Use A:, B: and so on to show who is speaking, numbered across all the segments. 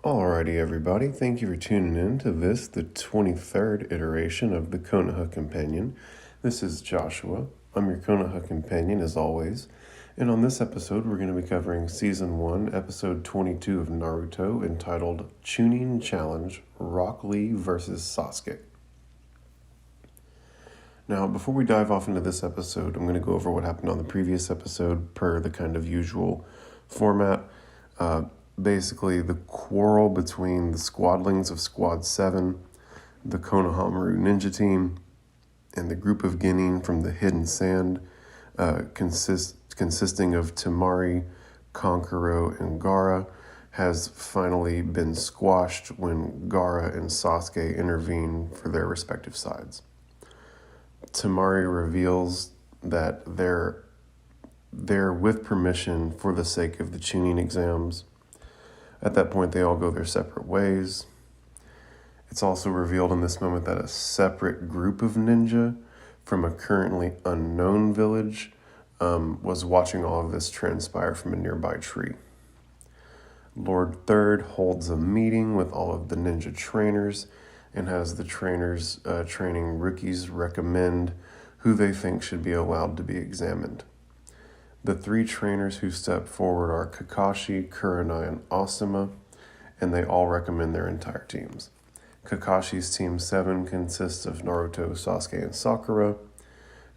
A: Alrighty, everybody. Thank you for tuning in to this, the 23rd iteration of the Konoha Companion. This is Joshua. I'm your Konoha Companion, as always. And on this episode, we're going to be covering Season 1, Episode 22 of Naruto, entitled Chunin Challenge, LEE vs Sasuke. Now, before we dive off into this episode, I'm going to go over what happened on the previous episode per the kind of usual format. Basically, the quarrel between the squadlings of Squad 7, the Konohamaru Ninja Team, and the group of Genin from the Hidden Sand, consisting of Temari, Kankuro, and Gaara, has finally been squashed when Gaara and Sasuke intervene for their respective sides. Temari reveals that they're with permission for the sake of the Chunin exams. At that point, they all go their separate ways. It's also revealed in this moment that a separate group of ninja from a currently unknown village was watching all of this transpire from a nearby tree. Lord Third holds a meeting with all of the ninja trainers and has the trainers training rookies recommend who they think should be allowed to be examined. The three trainers who step forward are Kakashi, Kurenai, and Asuma, and they all recommend their entire teams. Kakashi's Team 7 consists of Naruto, Sasuke, and Sakura.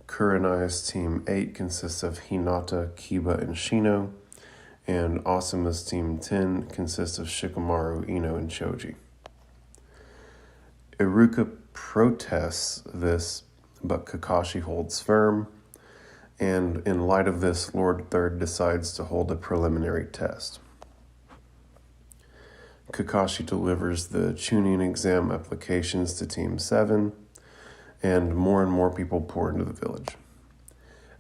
A: Kurenai's Team 8 consists of Hinata, Kiba, and Shino. And Asuma's Team 10 consists of Shikamaru, Ino, and Choji. Iruka protests this, but Kakashi holds firm. And in light of this, Lord Third decides to hold a preliminary test. Kakashi delivers the Chunin exam applications to Team 7, and more people pour into the village.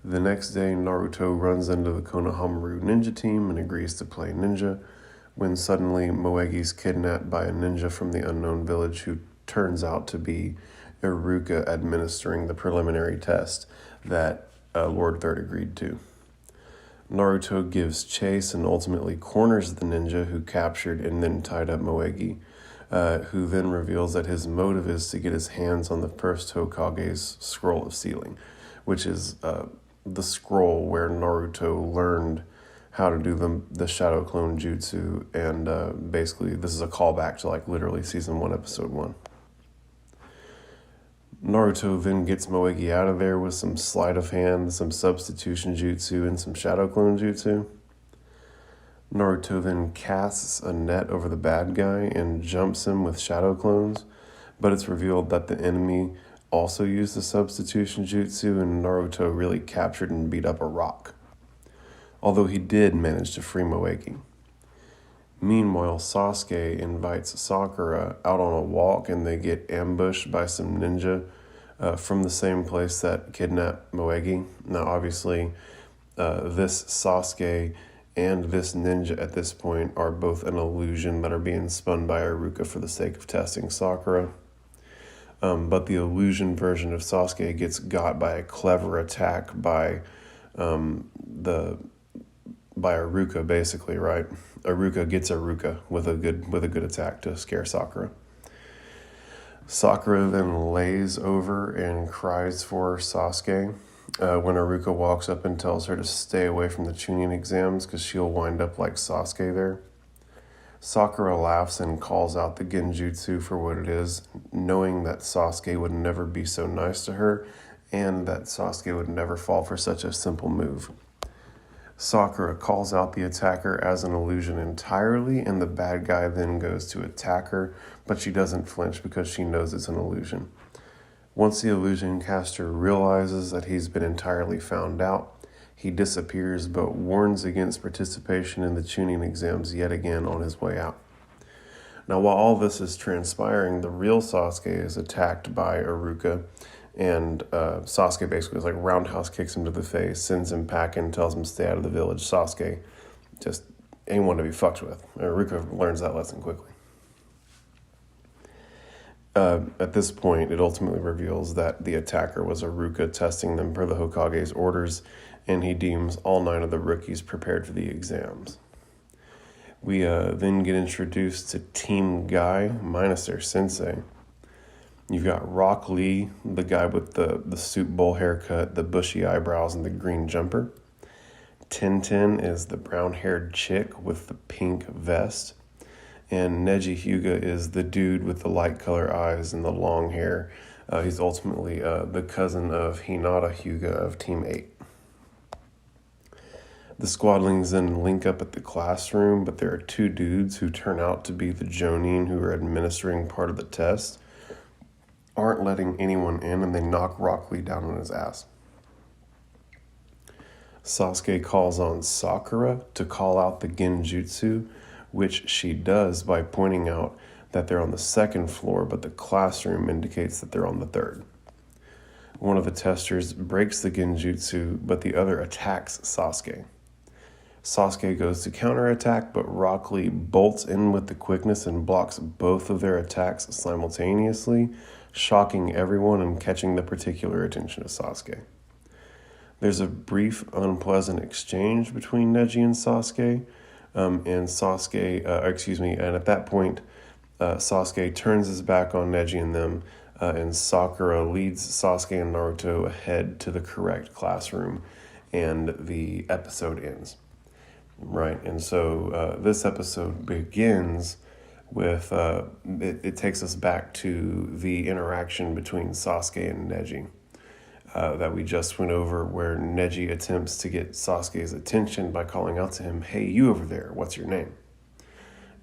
A: The next day, Naruto runs into the Konohamaru ninja team and agrees to play ninja, when suddenly Moegi's kidnapped by a ninja from the unknown village who turns out to be Iruka administering the preliminary test that Lord Third agreed to. Naruto gives chase and ultimately corners the ninja who captured and then tied up Moegi, who then reveals that his motive is to get his hands on the first Hokage's Scroll of Sealing, which is the scroll where Naruto learned how to do the Shadow Clone Jutsu, and basically this is a callback to literally Season 1, Episode 1. Naruto then gets Moegi out of there with some sleight of hand, some substitution jutsu, and some shadow clone jutsu. Naruto then casts a net over the bad guy and jumps him with shadow clones, but it's revealed that the enemy also used the substitution jutsu and Naruto really captured and beat up a rock, although he did manage to free Moegi. Meanwhile, Sasuke invites Sakura out on a walk and they get ambushed by some ninja from the same place that kidnapped Moegi. Now, obviously, this Sasuke and this ninja at this point are both an illusion that are being spun by Iruka for the sake of testing Sakura. But the illusion version of Sasuke gets got by a clever attack by Iruka, basically, right? Iruka gets Iruka with a good attack to scare Sakura. Sakura then lays over and cries for Sasuke when Iruka walks up and tells her to stay away from the Chunin exams because she'll wind up like Sasuke there. Sakura laughs and calls out the genjutsu for what it is, knowing that Sasuke would never be so nice to her and that Sasuke would never fall for such a simple move. Sakura calls out the attacker as an illusion entirely, and the bad guy then goes to attack her, but she doesn't flinch because she knows it's an illusion. Once the illusion caster realizes that he's been entirely found out, he disappears but warns against participation in the Chunin exams yet again on his way out. Now, while all this is transpiring, the real Sasuke is attacked by Iruka, and Sasuke basically is roundhouse kicks him to the face, sends him packing, tells him to stay out of the village. Sasuke just ain't one to be fucked with. Iruka learns that lesson quickly. At this point, it ultimately reveals that the attacker was Iruka testing them per the Hokage's orders, and he deems all 9 of the rookies prepared for the exams. We then get introduced to Team Guy, minus their sensei. You've got Rock Lee, the guy with the soup bowl haircut, the bushy eyebrows, and the green jumper. Tintin is the brown-haired chick with the pink vest. And Neji Hyuga is the dude with the light color eyes and the long hair. He's ultimately the cousin of Hinata Hyuga of Team 8. The squadlings then link up at the classroom, but there are two dudes who turn out to be the Jonin who are administering part of the test, aren't letting anyone in, and they knock Rock Lee down on his ass. Sasuke calls on Sakura to call out the genjutsu, which she does by pointing out that they're on the second floor, but the classroom indicates that they're on the third. One of the testers breaks the genjutsu, but the other attacks Sasuke. Sasuke goes to counterattack, but Rock Lee bolts in with the quickness and blocks both of their attacks simultaneously, shocking everyone and catching the particular attention of Sasuke. There's a brief, unpleasant exchange between Neji and Sasuke, and at that point, Sasuke turns his back on Neji and them, and Sakura leads Sasuke and Naruto ahead to the correct classroom, and the episode ends. Right, and so this episode begins with, it takes us back to the interaction between Sasuke and Neji that we just went over, where Neji attempts to get Sasuke's attention by calling out to him, "Hey, you over there, what's your name?"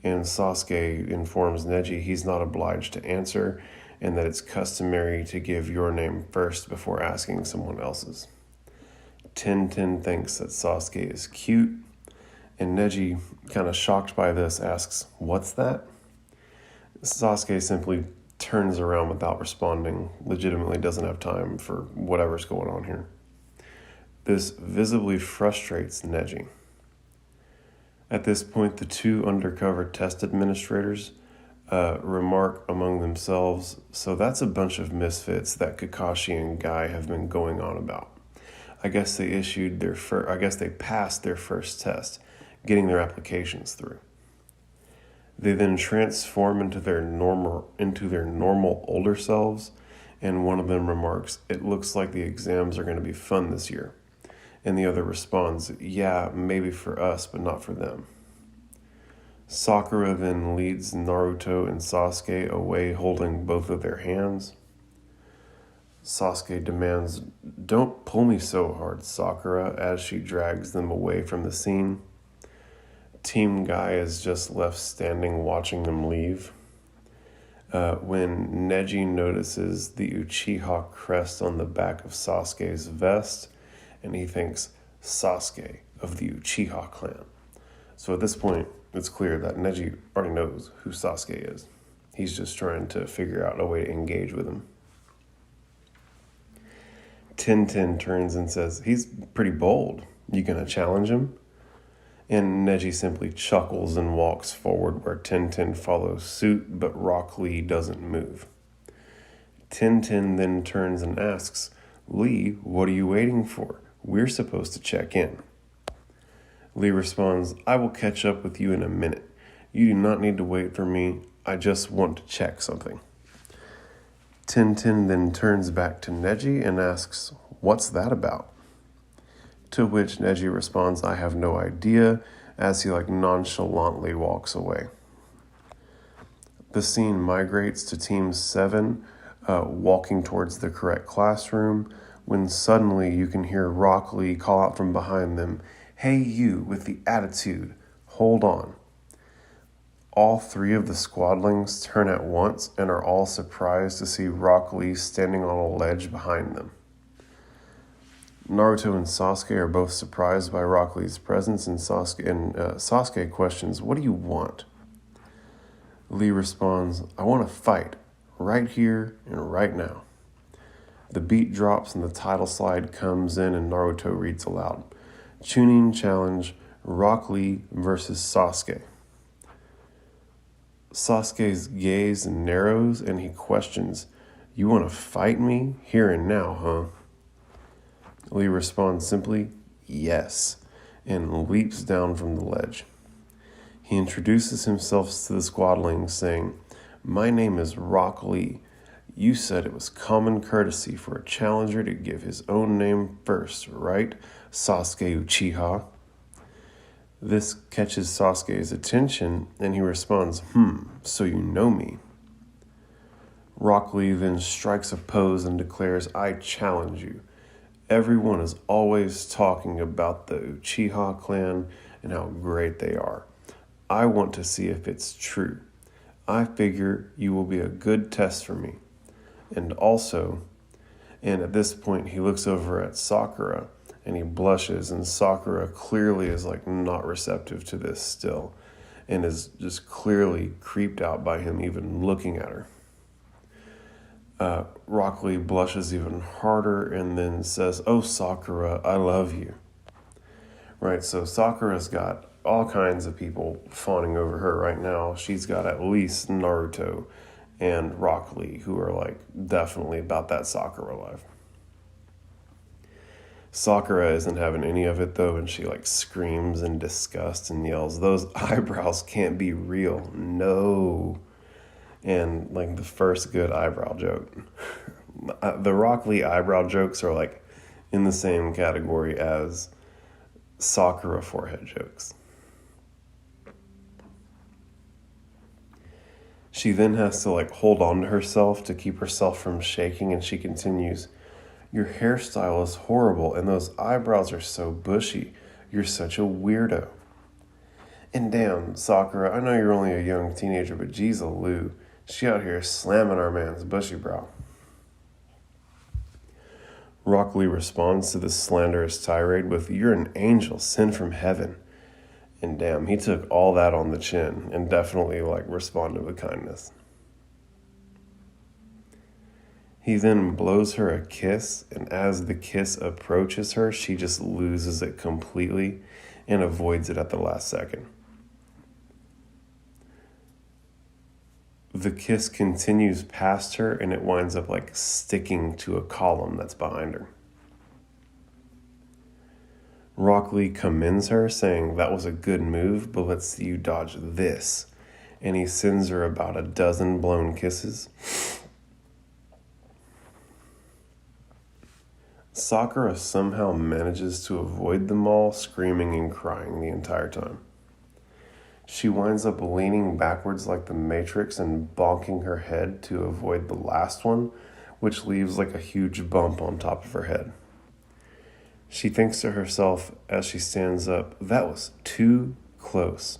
A: And Sasuke informs Neji he's not obliged to answer, and that it's customary to give your name first before asking someone else's. Tintin thinks that Sasuke is cute, and Neji, kind of shocked by this, asks, "What's that?" Sasuke simply turns around without responding, legitimately doesn't have time for whatever's going on here. This visibly frustrates Neji. At this point, the two undercover test administrators remark among themselves, "So that's a bunch of misfits that Kakashi and Guy have been going on about. I guess they passed their first test, getting their applications through." They then transform into their normal older selves, and one of them remarks, "It looks like the exams are going to be fun this year." And the other responds, "Yeah, maybe for us, but not for them." Sakura then leads Naruto and Sasuke away holding both of their hands. Sasuke demands, "Don't pull me so hard, Sakura," as she drags them away from the scene. Team Guy is just left standing watching them leave. When Neji notices the Uchiha crest on the back of Sasuke's vest, and he thinks, "Sasuke of the Uchiha clan." So at this point, it's clear that Neji already knows who Sasuke is. He's just trying to figure out a way to engage with him. Tintin turns and says, "He's pretty bold. You gonna challenge him?" And Neji simply chuckles and walks forward, where Tintin follows suit, but Rock Lee doesn't move. Tintin then turns and asks, "Lee, what are you waiting for? We're supposed to check in." Lee responds, "I will catch up with you in a minute. You do not need to wait for me. I just want to check something." Tintin then turns back to Neji and asks, "What's that about?" To which Neji responds, "I have no idea," as he nonchalantly walks away. The scene migrates to Team 7, walking towards the correct classroom, when suddenly you can hear Rock Lee call out from behind them, "Hey you with the attitude, hold on." All three of the squadlings turn at once and are all surprised to see Rock Lee standing on a ledge behind them. Naruto and Sasuke are both surprised by Rock Lee's presence, and Sasuke questions, "What do you want?" Lee responds, "I want to fight, right here and right now." The beat drops and the title slide comes in, and Naruto reads aloud, "Chunin challenge, Rock Lee versus Sasuke." Sasuke's gaze narrows and he questions, "You want to fight me here and now, huh?" Lee responds simply, "Yes," and leaps down from the ledge. He introduces himself to the squadlings, saying, "My name is Rock Lee. You said it was common courtesy for a challenger to give his own name first, right, Sasuke Uchiha?" This catches Sasuke's attention, and he responds, "So you know me." Rock Lee then strikes a pose and declares, "I challenge you. Everyone is always talking about the Uchiha clan and how great they are. I want to see if it's true. I figure you will be a good test for me. And at this point he looks over at Sakura and he blushes, and Sakura clearly is like not receptive to this still and is just clearly creeped out by him even looking at her. Rock Lee blushes even harder and then says, "Oh, Sakura, I love you." Right, so Sakura's got all kinds of people fawning over her right now. She's got at least Naruto and Rock Lee, who are like definitely about that Sakura life. Sakura isn't having any of it though, and she like screams in disgust and yells, "Those eyebrows can't be real, no." And like the first good eyebrow joke. The Rock Lee eyebrow jokes are like in the same category as Sakura forehead jokes. She then has to like hold on to herself to keep herself from shaking, and she continues, "Your hairstyle is horrible and those eyebrows are so bushy. You're such a weirdo." And damn, Sakura, I know you're only a young teenager, but geez, Lou, she out here slamming our man's bushy brow. Rock Lee responds to this slanderous tirade with, "You're an angel sent from heaven." And damn, he took all that on the chin and definitely like responded with kindness. He then blows her a kiss, and as the kiss approaches her, she just loses it completely and avoids it at the last second. The kiss continues past her, and it winds up like sticking to a column that's behind her. Rock Lee commends her, saying, "That was a good move, but let's see you dodge this." And he sends her about a dozen blown kisses. Sakura somehow manages to avoid them all, screaming and crying the entire time. She winds up leaning backwards like the Matrix and bonking her head to avoid the last one, which leaves like a huge bump on top of her head. She thinks to herself as she stands up, "That was too close."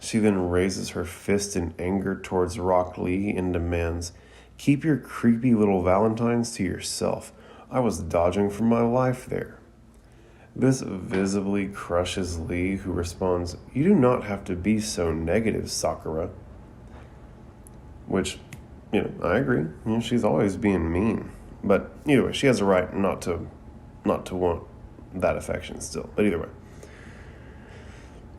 A: She then raises her fist in anger towards Rock Lee and demands, "Keep your creepy little valentines to yourself. I was dodging for my life there." This visibly crushes Lee, who responds, "You do not have to be so negative, Sakura." Which, I agree. She's always being mean. But either way, she has a right not to want that affection still. But either way.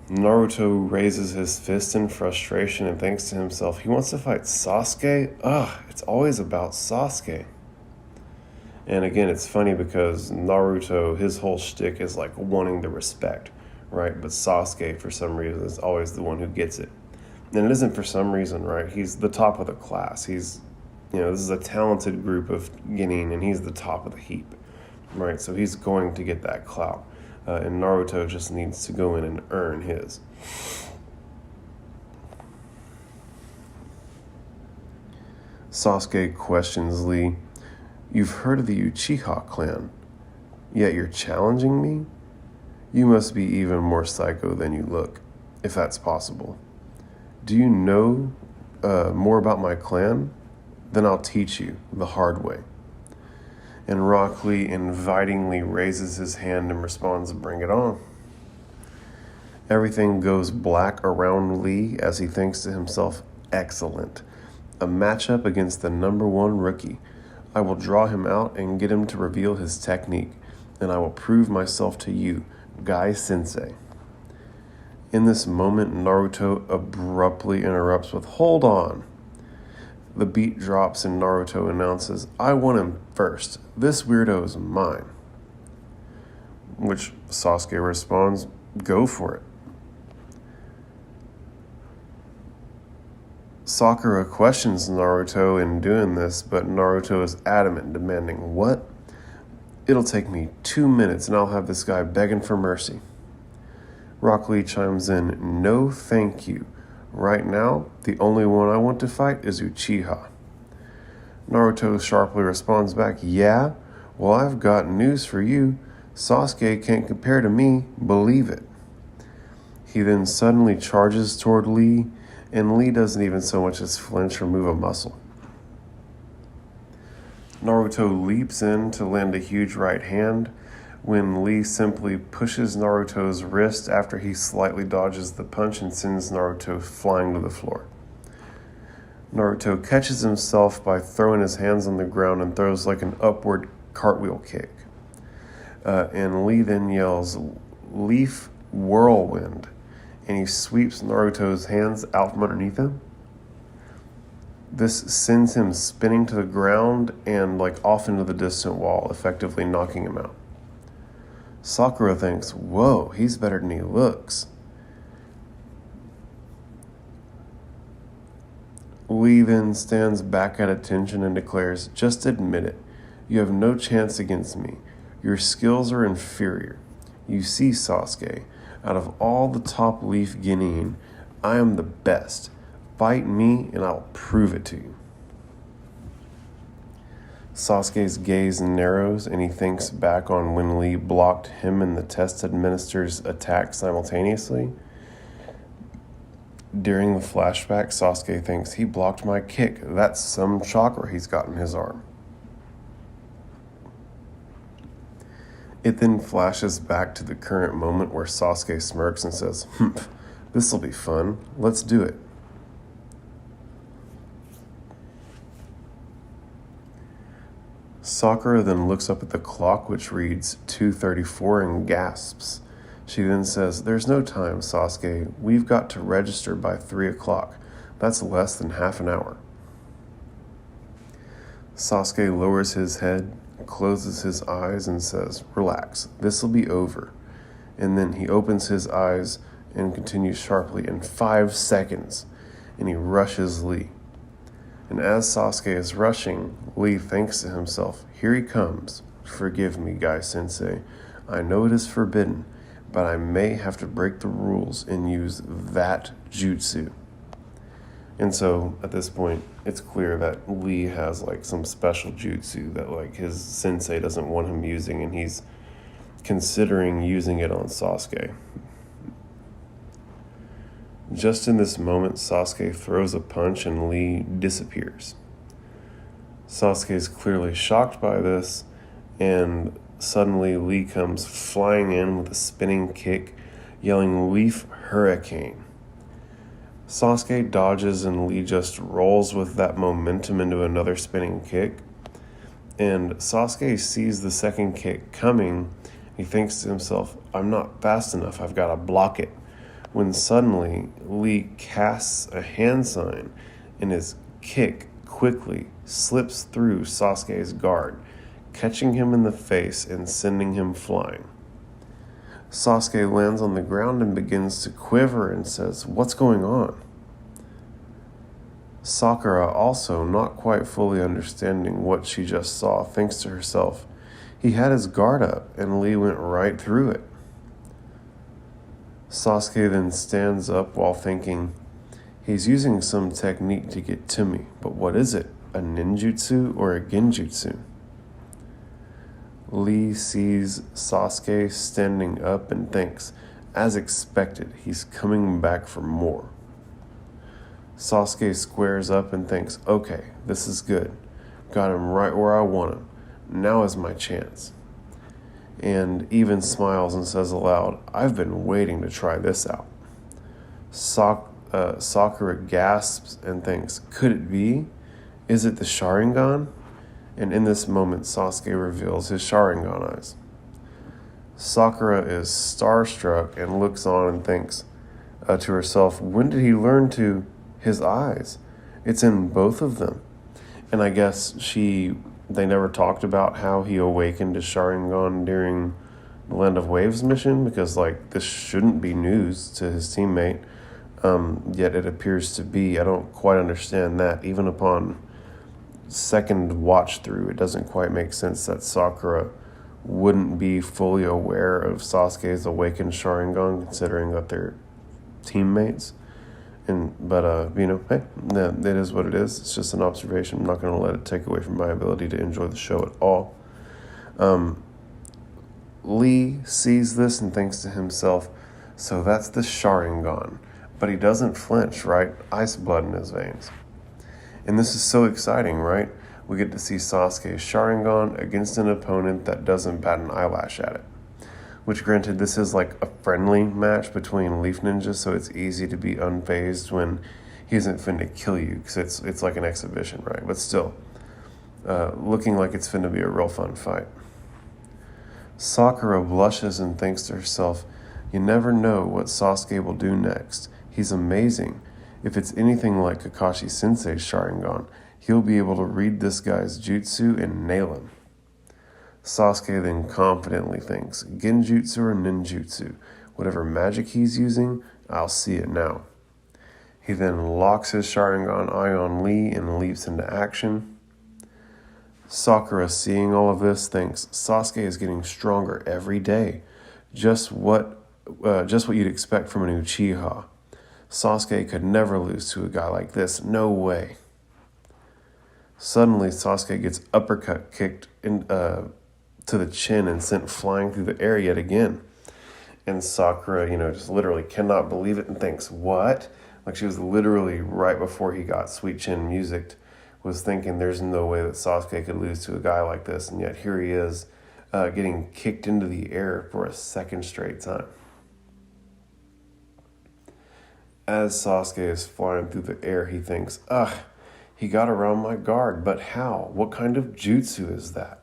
A: Naruto raises his fist in frustration and thinks to himself, he wants to fight Sasuke? It's always about Sasuke. And again, it's funny because Naruto, his whole shtick is like wanting the respect, right? But Sasuke, for some reason, is always the one who gets it. And it isn't for some reason, right? He's the top of the class. He's, this is a talented group of Genin, and he's the top of the heap, right? So he's going to get that clout. And Naruto just needs to go in and earn his. Sasuke questions Lee, "You've heard of the Uchiha clan, yet you're challenging me? You must be even more psycho than you look, if that's possible. Do you know more about my clan? Then I'll teach you the hard way." And Rock Lee invitingly raises his hand and responds, "Bring it on." Everything goes black around Lee as he thinks to himself, "Excellent. A matchup against the number one rookie. I will draw him out and get him to reveal his technique, and I will prove myself to you, Guy Sensei." In this moment, Naruto abruptly interrupts with, "Hold on." The beat drops and Naruto announces, "I want him first. This weirdo is mine." Which Sasuke responds, "Go for it." Sakura questions Naruto in doing this, but Naruto is adamant, demanding, "What? It'll take me 2 minutes and I'll have this guy begging for mercy." Rock Lee chimes in, "No thank you. Right now, the only one I want to fight is Uchiha." Naruto sharply responds back, "Yeah? Well, I've got news for you. Sasuke can't compare to me, believe it." He then suddenly charges toward Lee, and Lee doesn't even so much as flinch or move a muscle. Naruto leaps in to land a huge right hand when Lee simply pushes Naruto's wrist after he slightly dodges the punch and sends Naruto flying to the floor. Naruto catches himself by throwing his hands on the ground and throws like an upward cartwheel kick. And Lee then yells, "Leaf whirlwind," and he sweeps Naruto's hands out from underneath him. This sends him spinning to the ground and off into the distant wall, effectively knocking him out. Sakura thinks, "Whoa, he's better than he looks." Lee then stands back at attention and declares, "Just admit it. You have no chance against me. Your skills are inferior. You see, Sasuke, out of all the top leaf Genin, I am the best. Fight me and I'll prove it to you." Sasuke's gaze narrows and he thinks back on when Lee blocked him and the test administer's attack simultaneously. During the flashback, Sasuke thinks, "He blocked my kick. That's some chakra he's got in his arm." It then flashes back to the current moment where Sasuke smirks and says, "This'll be fun. Let's do it." Sakura then looks up at the clock, which reads 2:34, and gasps. She then says, "There's no time, Sasuke. We've got to register by 3 o'clock. That's less than half an hour." Sasuke lowers his head, closes his eyes, and says, "Relax, this'll be over." And then he opens his eyes and continues sharply, "In 5 seconds." And he rushes Lee. And as Sasuke is rushing, Lee thinks to himself, "Here he comes. Forgive me, Guy Sensei. I know it is forbidden, but I may have to break the rules and use that jutsu." And so at this point, it's clear that Lee has some special jutsu that his sensei doesn't want him using, and he's considering using it on Sasuke. Just in this moment, Sasuke throws a punch and Lee disappears. Sasuke is clearly shocked by this, and suddenly Lee comes flying in with a spinning kick, yelling, "Leaf Hurricane." Sasuke dodges and Lee just rolls with that momentum into another spinning kick. And Sasuke sees the second kick coming. He thinks to himself, "I'm not fast enough. I've got to block it." When suddenly Lee casts a hand sign and his kick quickly slips through Sasuke's guard, catching him in the face and sending him flying. Sasuke lands on the ground and begins to quiver and says, "What's going on?" Sakura, also not quite fully understanding what she just saw, thinks to herself, "He had his guard up and Lee went right through it." Sasuke then stands up while thinking, "He's using some technique to get to me, but what is it? A ninjutsu or a genjutsu?" Lee sees Sasuke standing up and thinks, as expected, he's coming back for more. Sasuke squares up and thinks, "Okay, this is good. Got him right where I want him. Now is my chance." And even smiles and says aloud, "I've been waiting to try this out." Sakura gasps and thinks, "Could it be? Is it the Sharingan?" And in this moment, Sasuke reveals his Sharingan eyes. Sakura is starstruck and looks on and thinks to herself, "When did he learn to his eyes? It's in both of them." And I guess they never talked about how he awakened his Sharingan during the Land of Waves mission, because this shouldn't be news to his teammate. Yet it appears to be. I don't quite understand that. Even upon second watch through, it doesn't quite make sense that Sakura wouldn't be fully aware of Sasuke's awakened Sharingan, considering that they're teammates. But hey, that is what it is. It's just an observation. I'm not going to let it take away from my ability to enjoy the show at all. Lee sees this and thinks to himself, so that's the Sharingan. But he doesn't flinch, right? Ice blood in his veins. And this is so exciting, right? We get to see Sasuke's Sharingan against an opponent that doesn't bat an eyelash at it. Which, granted, this is like a friendly match between Leaf Ninjas, so it's easy to be unfazed when he isn't finna kill you, because it's like an exhibition, right? But still, looking like it's finna be a real fun fight. Sakura blushes and thinks to herself, you never know what Sasuke will do next. He's amazing. If it's anything like Kakashi Sensei's Sharingan, he'll be able to read this guy's jutsu and nail him. Sasuke then confidently thinks, Genjutsu or Ninjutsu, whatever magic he's using, I'll see it now. He then locks his Sharingan eye on Lee and leaps into action. Sakura, seeing all of this, thinks Sasuke is getting stronger every day. Just what you'd expect from an Uchiha. Sasuke could never lose to a guy like this. No way. Suddenly, Sasuke gets uppercut kicked to the chin and sent flying through the air yet again. And Sakura, just literally cannot believe it and thinks, what? Like she was literally right before he got Sweet Chin musicked, was thinking there's no way that Sasuke could lose to a guy like this. And yet here he is getting kicked into the air for a second straight time. As Sasuke is flying through the air, he thinks, he got around my guard, but how? What kind of jutsu is that?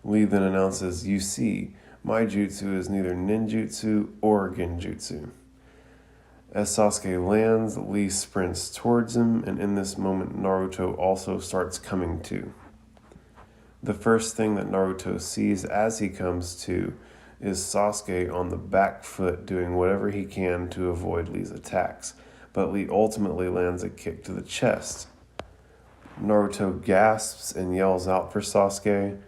A: Lee then announces, you see, my jutsu is neither ninjutsu or genjutsu. As Sasuke lands, Lee sprints towards him, and in this moment, Naruto also starts coming to. The first thing that Naruto sees as he comes to is Sasuke on the back foot doing whatever he can to avoid Lee's attacks, but Lee ultimately lands a kick to the chest. Naruto gasps and yells out for Sasuke,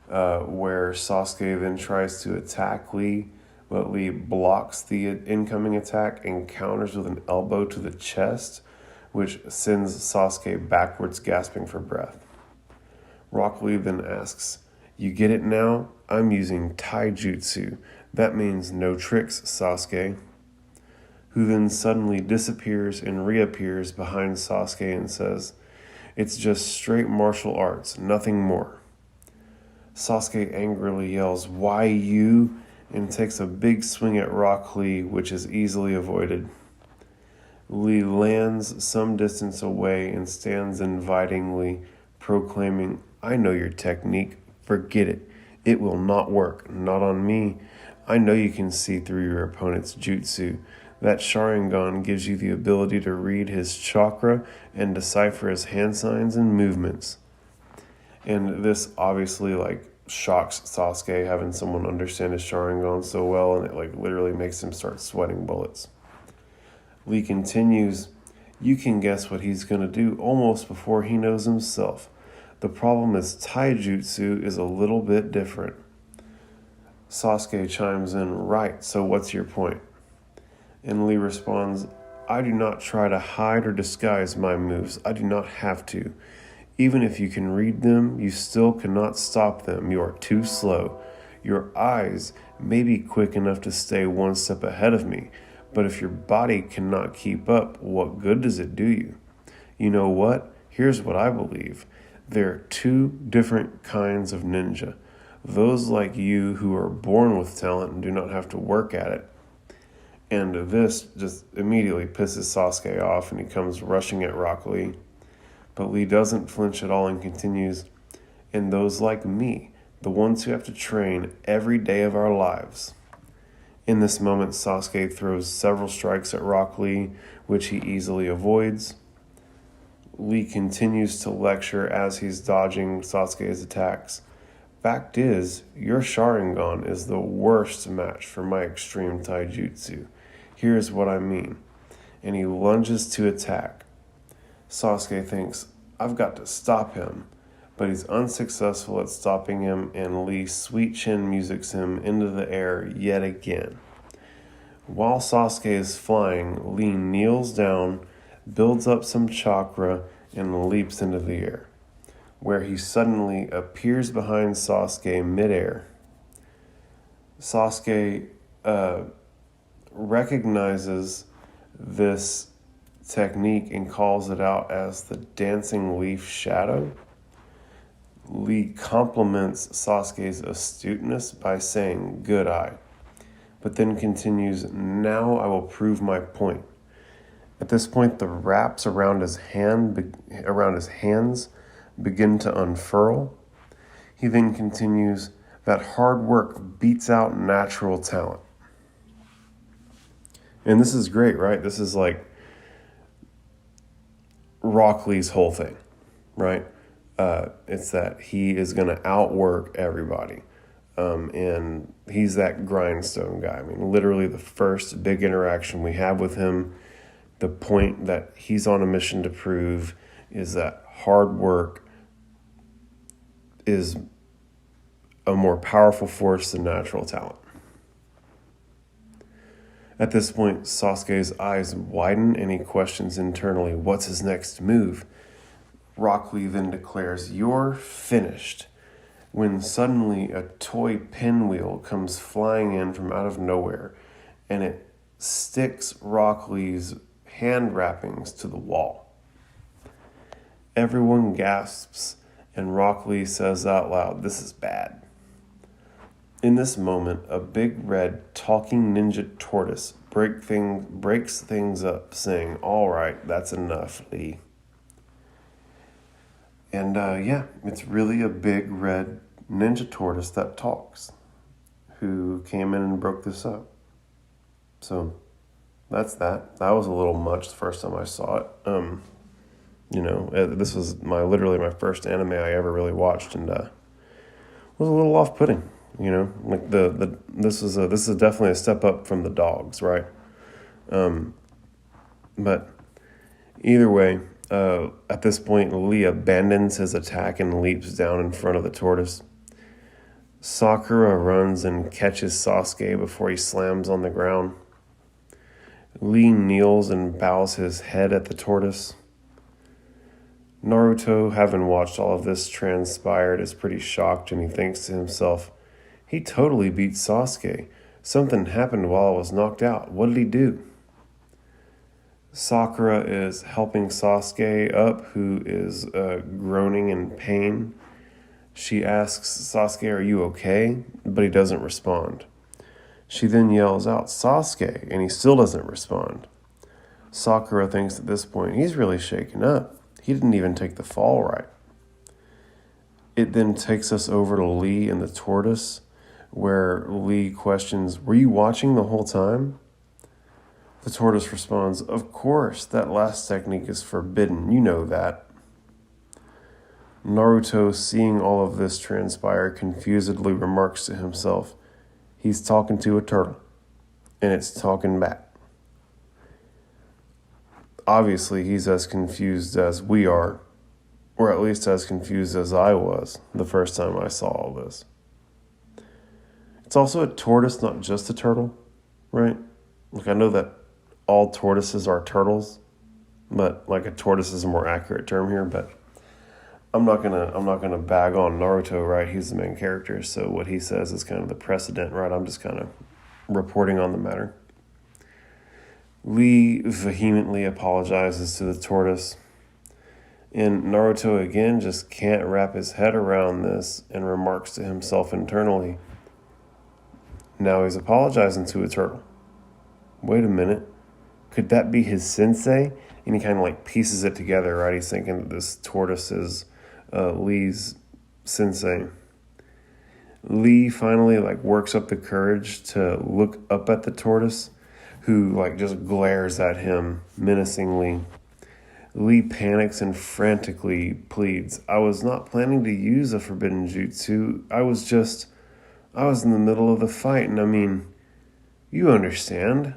A: where Sasuke then tries to attack Lee, but Lee blocks the incoming attack and counters with an elbow to the chest, which sends Sasuke backwards, gasping for breath. Rock Lee then asks, you get it now? I'm using taijutsu. That means no tricks, Sasuke. Who then suddenly disappears and reappears behind Sasuke and says, it's just straight martial arts, nothing more. Sasuke angrily yells, why you? And takes a big swing at Rock Lee, which is easily avoided. Lee lands some distance away and stands invitingly, proclaiming, I know your technique, forget it. It will not work, not on me. I know you can see through your opponent's jutsu. That Sharingan gives you the ability to read his chakra and decipher his hand signs and movements. And this obviously shocks Sasuke, having someone understand his Sharingan so well, and it literally makes him start sweating bullets. Lee continues, you can guess what he's going to do almost before he knows himself. The problem is taijutsu is a little bit different. Sasuke chimes in, right, so what's your point? And Lee responds, I do not try to hide or disguise my moves. I do not have to. Even if you can read them, you still cannot stop them. You are too slow. Your eyes may be quick enough to stay one step ahead of me, but if your body cannot keep up, what good does it do you? You know what? Here's what I believe. There are two different kinds of ninja. Those like you who are born with talent and do not have to work at it. And this just immediately pisses Sasuke off, and he comes rushing at Rock Lee. But Lee doesn't flinch at all and continues, and those like me, the ones who have to train every day of our lives. In this moment, Sasuke throws several strikes at Rock Lee, which he easily avoids. Lee continues to lecture as he's dodging Sasuke's attacks. Fact is, your Sharingan is the worst match for my extreme taijutsu. Here's what I mean. and he lunges to attack. Sasuke thinks, I've got to stop him, but he's unsuccessful at stopping him, and Lee sweet chin musics him into the air yet again. While Sasuke is flying, Lee kneels down, builds up some chakra, and leaps into the air, where he suddenly appears behind Sasuke midair. Sasuke recognizes this technique and calls it out as the dancing leaf shadow. Lee compliments Sasuke's astuteness by saying, "Good eye," but then continues, "Now I will prove my point." At this point, the wraps around his hands begin to unfurl. He then continues, "That hard work beats out natural talent." And this is great, right? This is like Rock Lee's whole thing, right? It's that he is going to outwork everybody. And he's that grindstone guy. I mean, literally the first big interaction we have with him, the point that he's on a mission to prove is that hard work is a more powerful force than natural talent. At this point, Sasuke's eyes widen and he questions internally, what's his next move? Rock Lee then declares, "You're finished," when suddenly a toy pinwheel comes flying in from out of nowhere and it sticks Rock Lee's hand wrappings to the wall. Everyone gasps and Rock Lee says out loud, "This is bad." In this moment, a big red talking ninja tortoise breaks things up, saying, "All right, that's enough, Lee." And it's really a big red ninja tortoise that talks, who came in and broke this up. So that's that. That was a little much the first time I saw it. This was literally my first anime I ever really watched, and was a little off-putting. Like this is definitely a step up from the dogs, right? But either way, at this point, Lee abandons his attack and leaps down in front of the tortoise. Sakura runs and catches Sasuke before he slams on the ground. Lee kneels and bows his head at the tortoise. Naruto, having watched all of this transpired, is pretty shocked, and he thinks to himself, he totally beat Sasuke. Something happened while I was knocked out. What did he do? Sakura is helping Sasuke up, who is groaning in pain. She asks Sasuke, "Are you okay?" But he doesn't respond. She then yells out, "Sasuke," and he still doesn't respond. Sakura thinks at this point he's really shaken up. He didn't even take the fall right. It then takes us over to Lee and the tortoise, where Lee questions, "Were you watching the whole time?" The tortoise responds, "Of course, that last technique is forbidden, you know that." Naruto, seeing all of this transpire, confusedly remarks to himself, he's talking to a turtle, and it's talking back. Obviously, he's as confused as we are, or at least as confused as I was the first time I saw all this. It's also a tortoise, not just a turtle, right? Like, I know that all tortoises are turtles, but like a tortoise is a more accurate term here, but I'm not gonna bag on Naruto, right? He's the main character, so what he says is kind of the precedent, right? I'm just kind of reporting on the matter. Lee vehemently apologizes to the tortoise, and Naruto again just can't wrap his head around this and remarks to himself internally, now he's apologizing to a turtle. Wait a minute, could that be his sensei? And he kind of like pieces it together, right? He's thinking that this tortoise is Lee's sensei. Lee finally works up the courage to look up at the tortoise, who just glares at him menacingly. Lee panics and frantically pleads, "I was not planning to use a forbidden jutsu. I was in the middle of the fight, and I mean, you understand."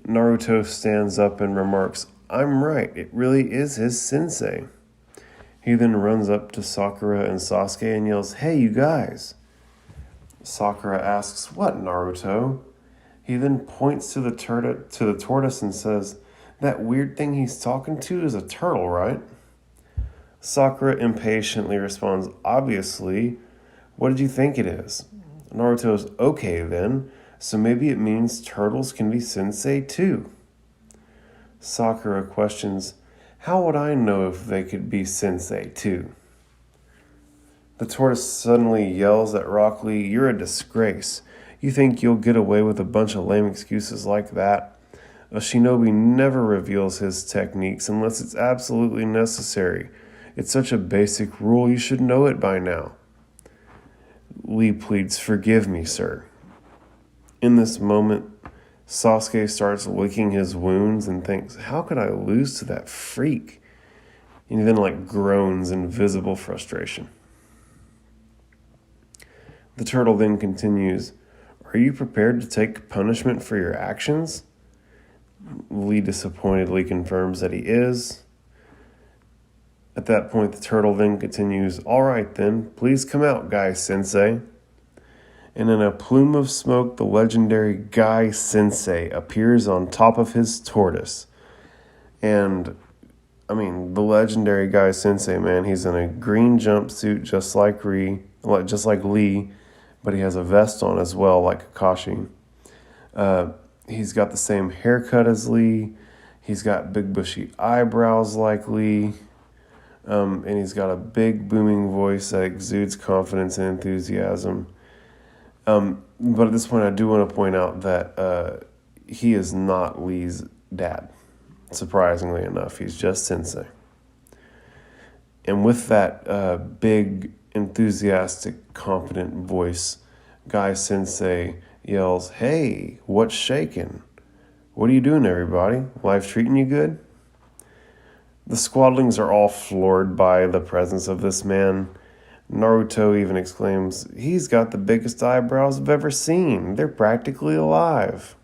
A: Naruto stands up and remarks, "I'm right, it really is his sensei." He then runs up to Sakura and Sasuke and yells, "Hey, you guys." Sakura asks, "What, Naruto?" He then points to the tortoise and says, "That weird thing he's talking to is a turtle, right?" Sakura impatiently responds, "Obviously. What did you think it is?" Naruto's, "Okay then, so maybe it means turtles can be sensei too." Sakura questions, "How would I know if they could be sensei too?" The tortoise suddenly yells at Rock Lee, "You're a disgrace. You think you'll get away with a bunch of lame excuses like that? A shinobi never reveals his techniques unless it's absolutely necessary. It's such a basic rule, you should know it by now." Lee pleads, "Forgive me, sir." In this moment, Sasuke starts licking his wounds and thinks, "How could I lose to that freak?" And he then groans in visible frustration. The turtle then continues, "Are you prepared to take punishment for your actions?" Lee disappointedly confirms that he is. At that point, the turtle then continues, "All right then, please come out, Guy Sensei." And in a plume of smoke, the legendary Guy Sensei appears on top of his tortoise. And, the legendary Guy Sensei, man, he's in a green jumpsuit just like Lee, but he has a vest on as well, like Kakashi. He's got the same haircut as Lee. He's got big bushy eyebrows like Lee. And he's got a big booming voice that exudes confidence and enthusiasm. But at this point, I do want to point out that he is not Lee's dad. Surprisingly enough, he's just Sensei. And with that big, enthusiastic, confident voice, Guy Sensei yells, "Hey, what's shaking? What are you doing, everybody? Life treating you good?" The squadlings are all floored by the presence of this man. Naruto even exclaims, "He's got the biggest eyebrows I've ever seen. They're practically alive."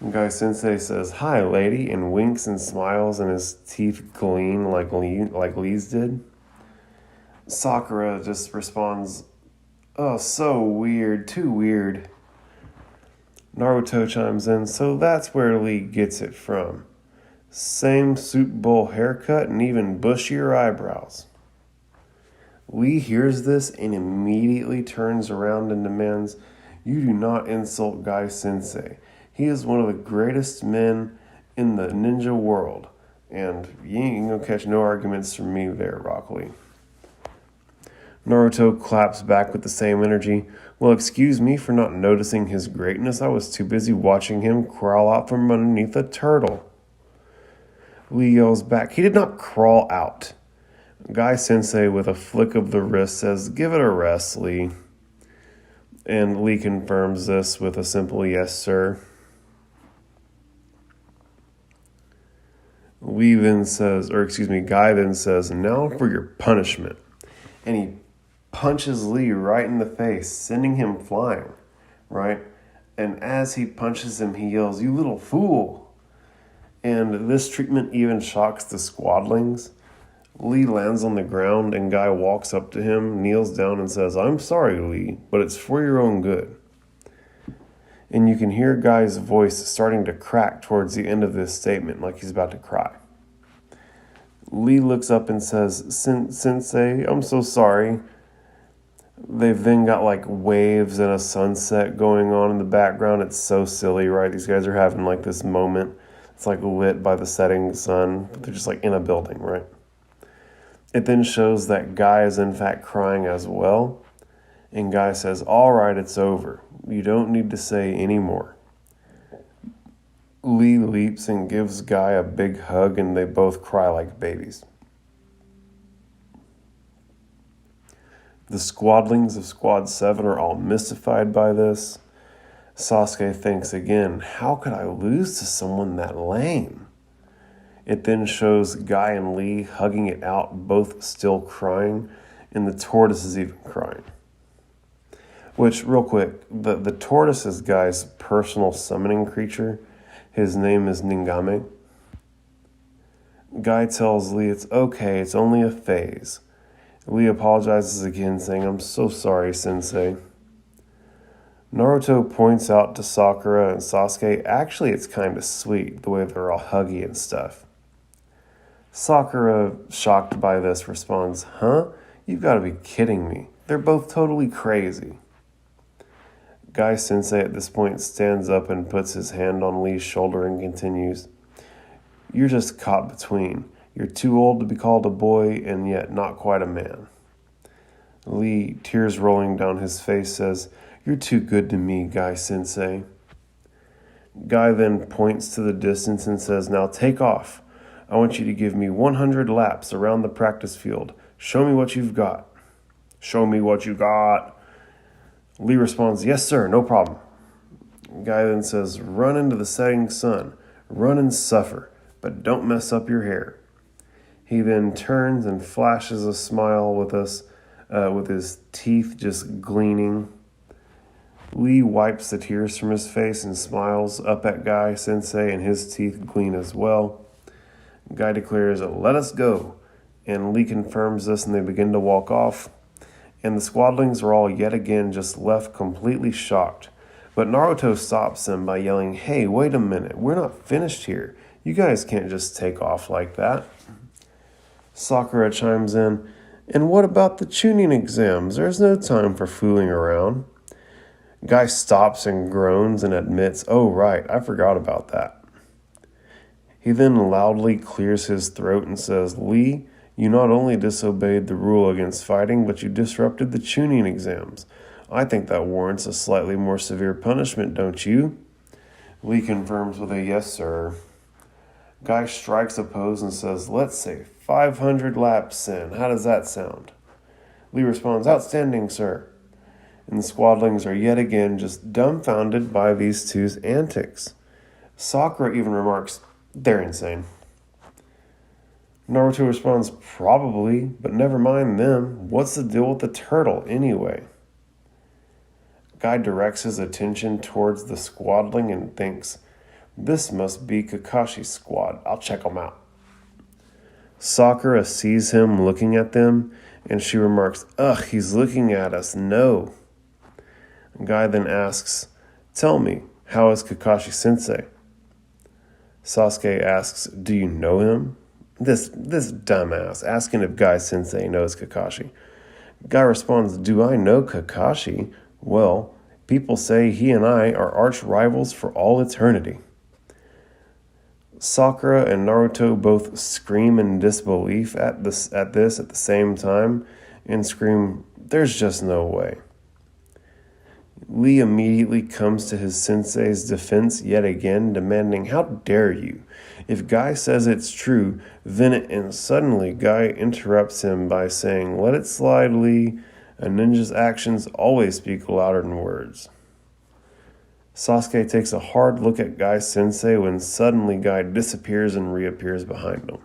A: And Guy Sensei says, "Hi, lady," and winks and smiles, and his teeth gleam like Lee's did. Sakura just responds, "Oh, so weird, too weird." Naruto chimes in, "So that's where Lee gets it from. Same soup bowl haircut and even bushier eyebrows." Lee hears this and immediately turns around and demands, "You do not insult Guy Sensei. He is one of the greatest men in the ninja world, and you ain't gonna catch no arguments from me there, Rock Lee." Naruto claps back with the same energy. "Well, excuse me for not noticing his greatness. I was too busy watching him crawl out from underneath a turtle." Lee yells back, "He did not crawl out." Guy Sensei, with a flick of the wrist, says, "Give it a rest, Lee." And Lee confirms this with a simple "Yes, sir." Guy then says, "Now for your punishment." And he punches Lee right in the face, sending him flying, right? And as he punches him, he yells, "You little fool." And this treatment even shocks the squadlings. Lee lands on the ground and Guy walks up to him, kneels down and says, "I'm sorry, Lee, but it's for your own good." And you can hear Guy's voice starting to crack towards the end of this statement, like he's about to cry. Lee looks up and says, "Sensei, I'm so sorry." They've then got waves and a sunset going on in the background. It's so silly, right? These guys are having this moment. It's lit by the setting sun. They're just in a building, right? It then shows that Guy is in fact crying as well. And Guy says, "All right, it's over. You don't need to say any more." Lee leaps and gives Guy a big hug, and they both cry like babies. The squadlings of Squad 7 are all mystified by this. Sasuke thinks again, "How could I lose to someone that lame?" It then shows Guy and Lee hugging it out, both still crying, and the tortoise is even crying. Which, real quick, the tortoise is Guy's personal summoning creature, His name is Ningame. Guy tells Lee it's okay, it's only a phase. Lee apologizes again, saying, I'm so sorry, Sensei. Naruto points out to Sakura and Sasuke, actually it's kind of sweet, the way they're all huggy and stuff. Sakura, shocked by this, responds, huh? You've got to be kidding me. They're both totally crazy. Guy Sensei at this point stands up and puts his hand on Lee's shoulder and continues, you're just caught between. You're too old to be called a boy and yet not quite a man. Lee, tears rolling down his face, says, you're too good to me, Guy Sensei. Guy then points to the distance and says, now take off. I want you to give me 100 laps around the practice field. Show me what you've got. Show me what you got. Lee responds, yes, sir, no problem. Guy then says, run into the setting sun. Run and suffer, but don't mess up your hair. He then turns and flashes a smile with us, with his teeth just gleaming. Lee wipes the tears from his face and smiles up at Guy Sensei, and his teeth gleam as well. Guy declares, let us go, and Lee confirms this, and they begin to walk off. And the squadlings are all yet again just left completely shocked. But Naruto stops them by yelling, hey, wait a minute, we're not finished here. You guys can't just take off like that. Sakura chimes in, and what about the Chunin exams? There's no time for fooling around. Guy stops and groans and admits, oh right, I forgot about that. He then loudly clears his throat and says, Lee, you not only disobeyed the rule against fighting, but you disrupted the Chunin exams. I think that warrants a slightly more severe punishment, don't you? Lee confirms with a yes, sir. Guy strikes a pose and says, let's say 500 laps, Sen. How does that sound? Lee responds, outstanding, sir. And the squadlings are yet again just dumbfounded by these two's antics. Sakura even remarks, they're insane. Naruto responds, probably, but never mind them. What's the deal with the turtle, anyway? Guy directs his attention towards the squadling and thinks, this must be Kakashi's squad. I'll check them out. Sakura sees him looking at them, and she remarks, ugh, he's looking at us, no. Guy then asks, tell me, how is Kakashi-sensei? Sasuke asks, do you know him? This dumbass, asking if Guy Sensei knows Kakashi. Guy responds, do I know Kakashi? Well, people say he and I are arch rivals for all eternity. Sakura and Naruto both scream in disbelief at this at the same time and scream, there's just no way. Lee immediately comes to his sensei's defense yet again, demanding, how dare you? If Guy says it's true, then and suddenly Guy interrupts him by saying, let it slide, Lee. A ninja's actions always speak louder than words. Sasuke takes a hard look at Guy Sensei when suddenly Guy disappears and reappears behind him.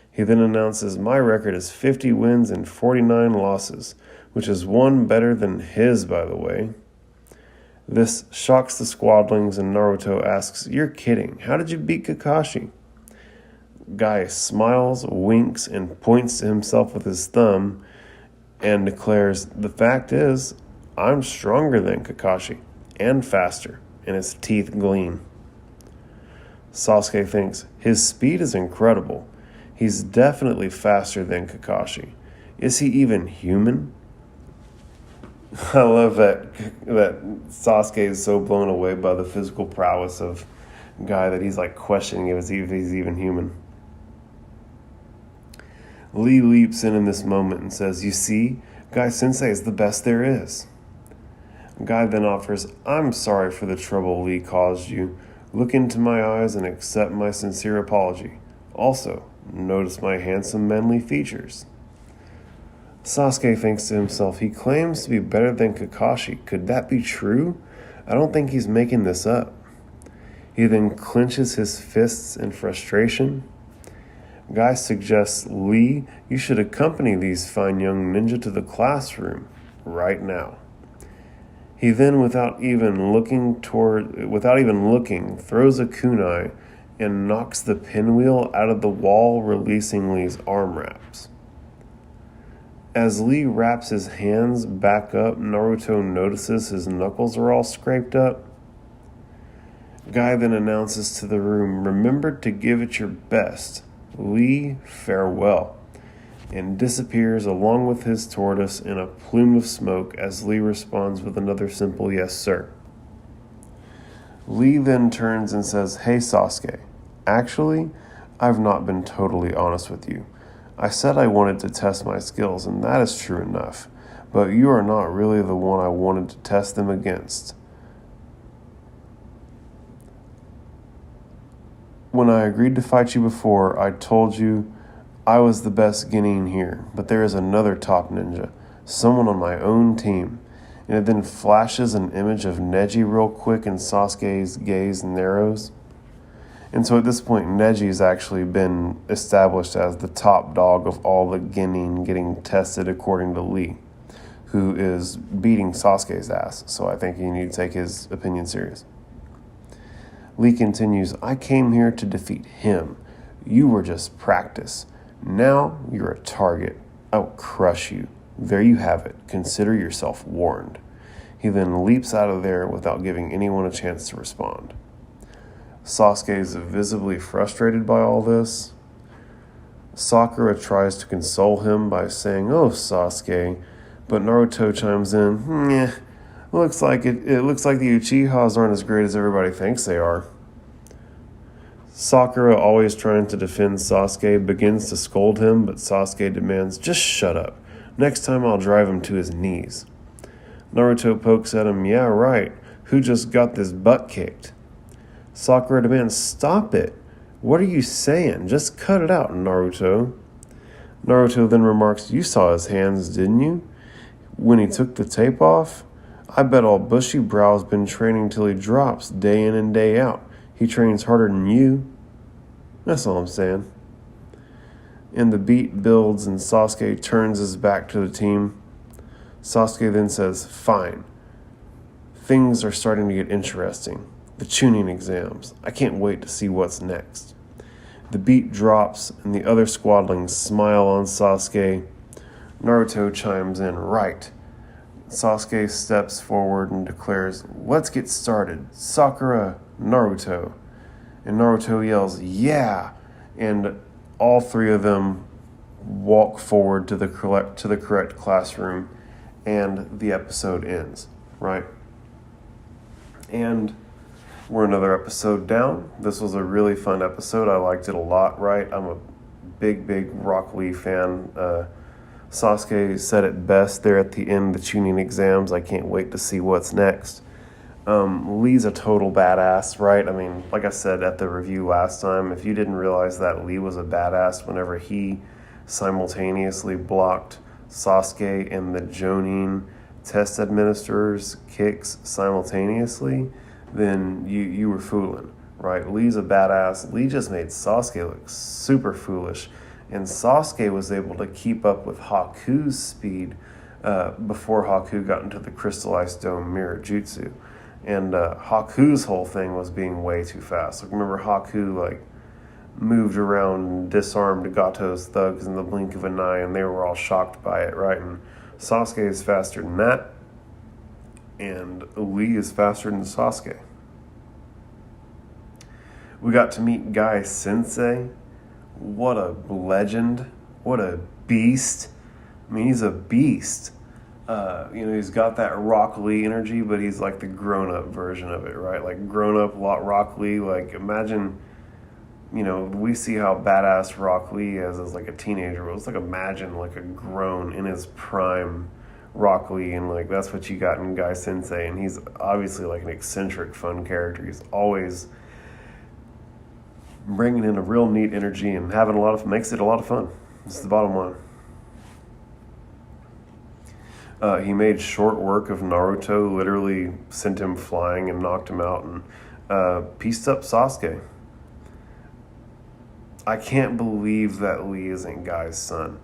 A: He then announces, my record is 50 wins and 49 losses, which is one better than his, by the way. This shocks the squadlings, and Naruto asks, you're kidding. How did you beat Kakashi? Guy smiles, winks, and points to himself with his thumb and declares, the fact is, I'm stronger than Kakashi, and faster, and his teeth gleam. Sasuke thinks, his speed is incredible. He's definitely faster than Kakashi. Is he even human? I love that Sasuke is so blown away by the physical prowess of Guy that he's like questioning if he's even human. Lee leaps in this moment and says, you see, Guy Sensei is the best there is. Guy then offers, I'm sorry for the trouble Lee caused you. Look into my eyes and accept my sincere apology. Also, notice my handsome manly features. Sasuke thinks to himself, he claims to be better than Kakashi. Could that be true? I don't think he's making this up. He then clenches his fists in frustration. Guy suggests, Lee, you should accompany these fine young ninja to the classroom right now. He then, without even looking, throws a kunai and knocks the pinwheel out of the wall, releasing Lee's arm wraps. As Lee wraps his hands back up, Naruto notices his knuckles are all scraped up. Guy then announces to the room, "Remember to give it your best. Lee, farewell," and disappears along with his tortoise in a plume of smoke as Lee responds with another simple "yes, sir." Lee then turns and says, "Hey, Sasuke, actually, I've not been totally honest with you. I said I wanted to test my skills, and that is true enough, but you are not really the one I wanted to test them against. When I agreed to fight you before, I told you I was the best Genin here, but there is another top ninja, someone on my own team." And it then flashes an image of Neji real quick, and Sasuke's gaze narrows. And so at this point, Neji's actually been established as the top dog of all the Genin getting tested according to Lee, who is beating Sasuke's ass. So I think you need to take his opinion serious. Lee continues, "I came here to defeat him. You were just practice. Now you're a target. I will crush you. There you have it. Consider yourself warned." He then leaps out of there without giving anyone a chance to respond. Sasuke is visibly frustrated by all this. Sakura tries to console him by saying, "Oh, Sasuke," but Naruto chimes in, "It looks like the Uchihas aren't as great as everybody thinks they are." Sakura, always trying to defend Sasuke, begins to scold him, but Sasuke demands, "Just shut up. Next time I'll drive him to his knees." Naruto pokes at him, "Yeah, right. Who just got this butt kicked?" Sakura demands, "Stop it. What are you saying? Just cut it out, Naruto." Naruto then remarks, "You saw his hands, didn't you? When he took the tape off? I bet all Bushy Brow's been training till he drops, day in and day out. He trains harder than you." That's all I'm saying. And the beat builds and Sasuke turns his back to the team. Sasuke then says, "Fine. Things are starting to get interesting. The Chunin exams. I can't wait to see what's next." The beat drops and the other squadlings smile on Sasuke. Naruto chimes in, "Right." Sasuke steps forward and declares, "Let's get started. Sakura, Naruto." And Naruto yells, "Yeah!" And all three of them walk forward to the correct classroom, and the episode ends, right? And we're another episode down. This was a really fun episode. I liked it a lot, right? I'm a big Rock Lee fan. Sasuke said it best there at the end of the Chunin exams. I can't wait to see what's next. Lee's a total badass, right? I mean, like I said at the review last time, if you didn't realize that Lee was a badass whenever he simultaneously blocked Sasuke and the Jonin test administrators' kicks simultaneously, then you were fooling, right? Lee's a badass. Lee just made Sasuke look super foolish, and Sasuke was able to keep up with Haku's speed before Haku got into the Crystal Ice Dome mirror jutsu. And Haku's whole thing was being way too fast. Like, remember Haku moved around and disarmed Gato's thugs in the blink of an eye, and they were all shocked by it, right? And Sasuke is faster than that, and Lee is faster than Sasuke. We got to meet Guy Sensei. What a legend. What a beast. I mean, he's a beast. He's got that Rock Lee energy, but he's like the grown-up version of it, right? Like grown-up Rock Lee. Like, imagine, we see how badass Rock Lee is as like a teenager. It's like, imagine like a grown in his prime Rock Lee, and like that's what you got in Guy Sensei. And he's obviously like an eccentric, fun character. He's always bringing in a real neat energy and makes it a lot of fun. This is the bottom line. He made short work of Naruto, literally sent him flying and knocked him out, and pieced up Sasuke. I can't believe that Lee isn't Guy's son.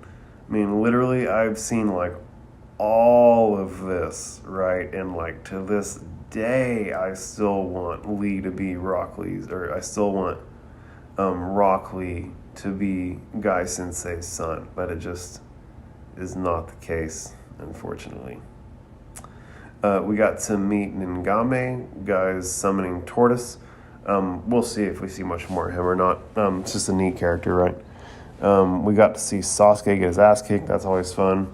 A: I mean, literally, I've seen like all of this, right? And like to this day, I still want Lee to be Rock Lee's, or I still want Rock Lee to be Guy Sensei's son, but it just is not the case, unfortunately. We got to meet Ningame, Guy's summoning tortoise. We'll see if we see much more of him or not. It's just a neat character, right? We got to see Sasuke get his ass kicked. That's always fun.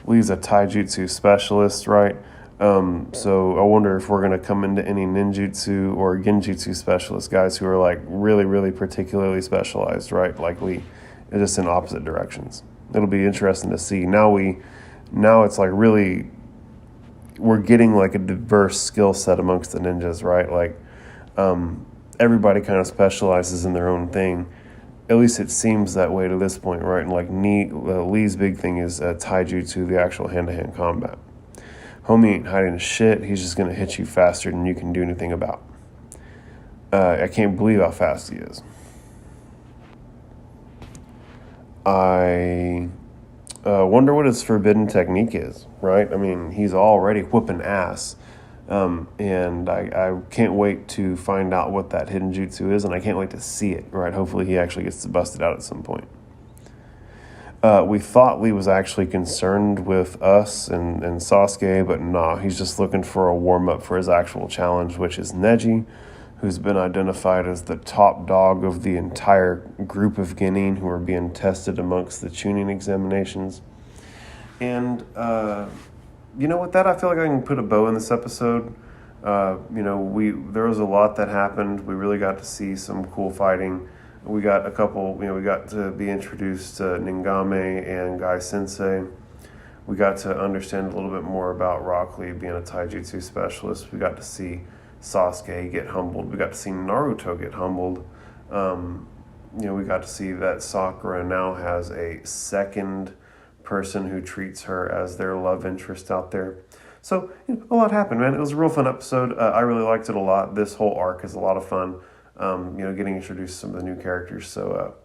A: Lee's a taijutsu specialist, right? So I wonder if we're going to come into any ninjutsu or genjutsu specialist guys who are like really, really particularly specialized, right? Like Lee, just in opposite directions. It'll be interesting to see. Now it's like really, we're getting like a diverse skill set amongst the ninjas, right? Like everybody kind of specializes in their own thing. At least it seems that way to this point, right? And like Lee's big thing is taijutsu, the actual hand-to-hand combat. Homie ain't hiding shit. He's just going to hit you faster than you can do anything about. I can't believe how fast he is. I wonder what his forbidden technique is, right? I mean, he's already whooping ass. And I can't wait to find out what that hidden jutsu is, and I can't wait to see it, right? Hopefully he actually gets to bust it out at some point. We thought Lee was actually concerned with us and Sasuke, but nah, he's just looking for a warm-up for his actual challenge, which is Neji, who's been identified as the top dog of the entire group of Genin who are being tested amongst the Chunin examinations. And, with that, I feel like I can put a bow in this episode. There was a lot that happened. We really got to see some cool fighting. We got we got to be introduced to Ningame and Guy Sensei. We got to understand a little bit more about Rock Lee being a taijutsu specialist. We got to see Sasuke get humbled. We got to see Naruto get humbled. We got to see that Sakura now has a second person who treats her as their love interest out there. So a lot happened, man. It was a real fun episode. I really liked it a lot. This whole arc is a lot of fun. Getting introduced to some of the new characters. So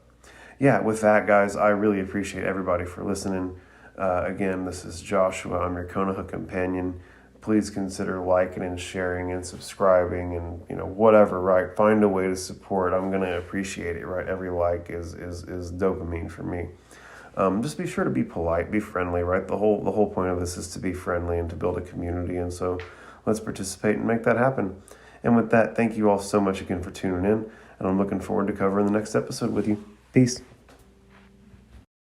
A: with that, guys, I really appreciate everybody for listening. Again, this is Joshua. I'm your Konoha companion. Please consider liking and sharing and subscribing and whatever, right? Find a way to support. I'm gonna appreciate it, right? Every like is dopamine for me. Just be sure to be polite, be friendly, right? The whole point of this is to be friendly and to build a community, and so let's participate and make that happen. And with that, thank you all so much again for tuning in, and I'm looking forward to covering the next episode with you. Peace.